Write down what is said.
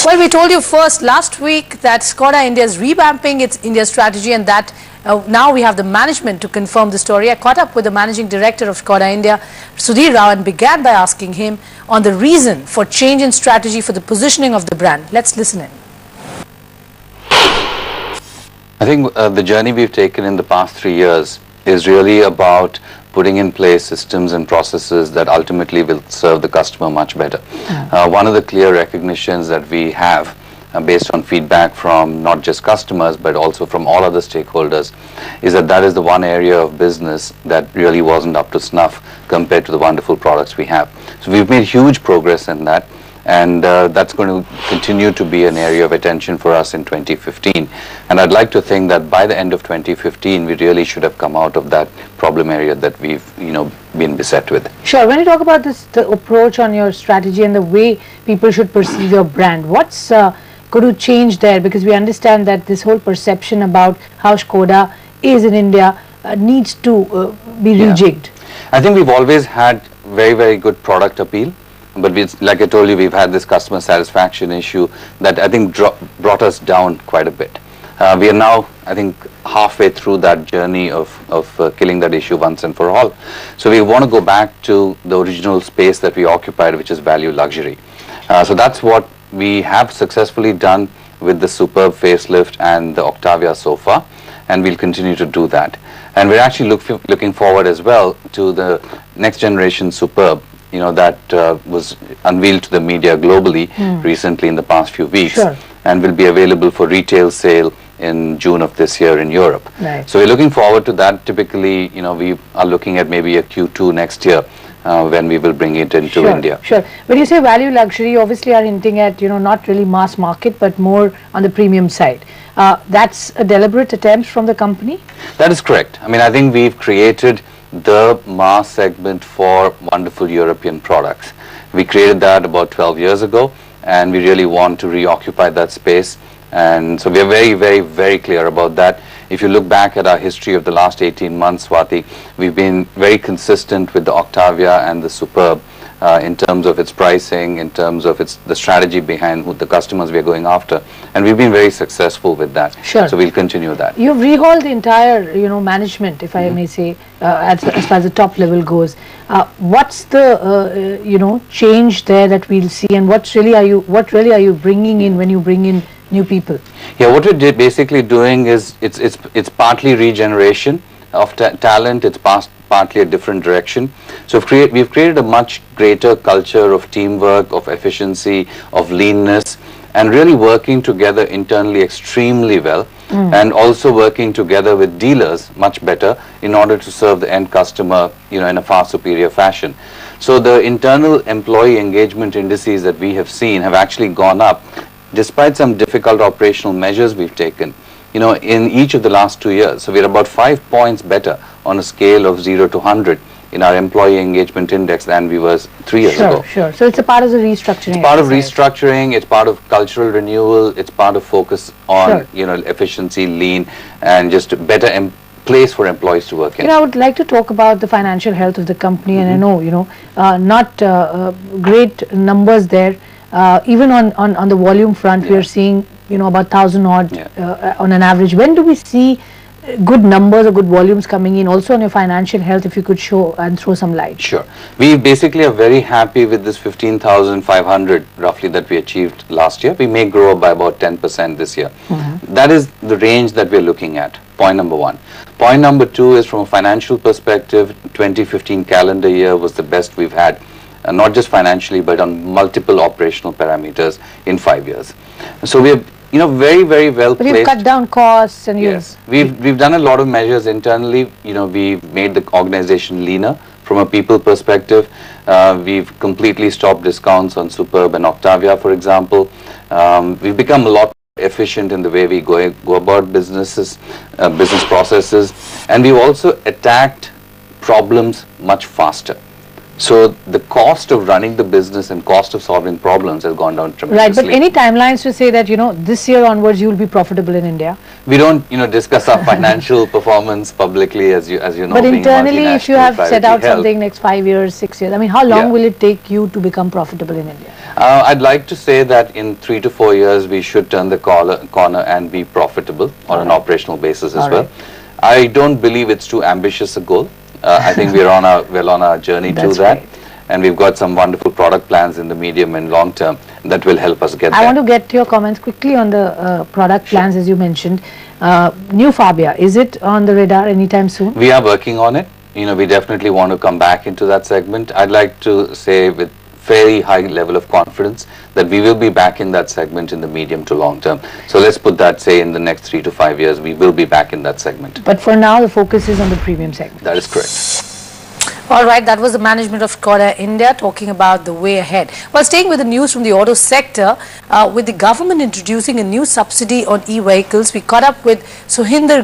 Well, we told you first last week that Skoda India is revamping its India strategy, and that now we have the management to confirm the story. I caught up with the managing director of Skoda India, Sudhir Rao, and began by asking him on the reason for change in strategy for the positioning of the brand. Let's listen in. I think the journey we've taken in the past 3 years is really about putting in place systems and processes that ultimately will serve the customer much better. One of the clear recognitions that we have based on feedback from not just customers but also from all other stakeholders is that that is the one area of business that really wasn't up to snuff compared to the wonderful products we have. So we've made huge progress in that, and that's going to continue to be an area of attention for us in 2015. And I'd like to think that by the end of 2015 we really should have come out of that problem area that we've been beset with. Sure. When you talk about this, the approach on your strategy and the way people should perceive your brand, what's going to change there? Because we understand that this whole perception about how Skoda is in India needs to be rejigged. I think we've always had very good product appeal, but like I told you, we've had this customer satisfaction issue that I think brought us down quite a bit. We are now, I think, halfway through that journey of killing that issue once and for all. So we want to go back to the original space that we occupied, which is value luxury. So that's what we have successfully done with the Superb facelift and the Octavia so far, and we'll continue to do that. And we're actually looking forward as well to the next generation Superb, that was unveiled to the media globally recently in the past few weeks, and will be available for retail sale in June of this year in Europe. Right. So we're looking forward to that. Typically, we are looking at maybe a Q2 next year when we will bring it into India. Sure. When you say value luxury, you obviously are hinting at, not really mass market, but more on the premium side. That's a deliberate attempt from the company? That is correct. I mean, I think we've created the mass segment for wonderful European products. We created that about 12 years ago, and we really want to reoccupy that space. And so we are very clear about that. If you look back at our history of the last 18 months, Swati, we've been very consistent with the Octavia and the Superb in terms of its pricing, in terms of the strategy behind who the customers we are going after, and we've been very successsul with that. Sure. So we'll continue that. You've rehauled the entire, management, if I may say, as far as the top level goes. What's the, change there that we'll see, and what really are you bringing in when you bring in new people? Yeah, what we're basically doing is it's partly regeneration of talent. It's partly a different direction. So we've created a much greater culture of teamwork, of efficiency, of leanness, and really working together internally extremely well, and also working together with dealers much better in order to serve the end customer, in a far superior fashion. So the internal employee engagement indices that we have seen have actually gone up despite some difficult operational measures we've taken, in each of the last 2 years. So we're about 5 points better on a scale of 0 to 100 in our employee engagement index than we were 3 years ago. Sure. So it's a part of the restructuring. It's part of restructuring, it's part of cultural renewal, it's part of focus on, efficiency, lean, and just a better place for employees to work in. I would like to talk about the financial health of the company, and I know, not great numbers there. Even on the volume front, we are seeing, about 1,000 odd on an average. When do we see good numbers or good volumes coming in? Also on your financial health, if you could show and throw some light. Sure. We basically are very happy with this 15,500 roughly that we achieved last year. We may grow by about 10% this year. That is the range that we're looking at. Point number one. Point number two is from a financial perspective, 2015 calendar year was the best we've had. Not just financially, but on multiple operational parameters in 5 years. So we're, very well placed. But you've cut down costs, and we've done a lot of measures internally. We've made the organization leaner from a people perspective. We've completely stopped discounts on Superb and Octavia, for example. We've become a lot more efficient in the way we go about business processes, and we've also attacked problems much faster. So the cost of running the business and cost of solving problems has gone down tremendously. Right, but any timelines to say that, you know, this year onwards you will be profitable in India? We don't, discuss our financial performance publicly, as you know. But being internally, if you have multinational, set out privately held. something next 5 years, 6 years, I mean, how long Yeah. will it take you to become profitable in India? I'd like to say that in 3 to 4 years, we should turn the corner and be profitable on an operational basis as well. I don't believe it's too ambitious a goal. I think we're on our journey to That's that. right. And we've got some wonderful product plans in the medium and long term that will help us get there. I want to get your comments quickly on the product plans, as you mentioned. New Fabia, is it on the radar anytime soon? We are working on it. We definitely want to come back into that segment. I'd like to say with very high level of confidence that we will be back in that segment in the medium to long term. So let's put that, say, in the next 3 to 5 years, we will be back in that segment. But for now, the focus is on the premium segment. That is correct. All right, that was the management of Skoda India talking about the way ahead. Well, staying with the news from the auto sector, with the government introducing a new subsidy on e-vehicles, we caught up with Sudhir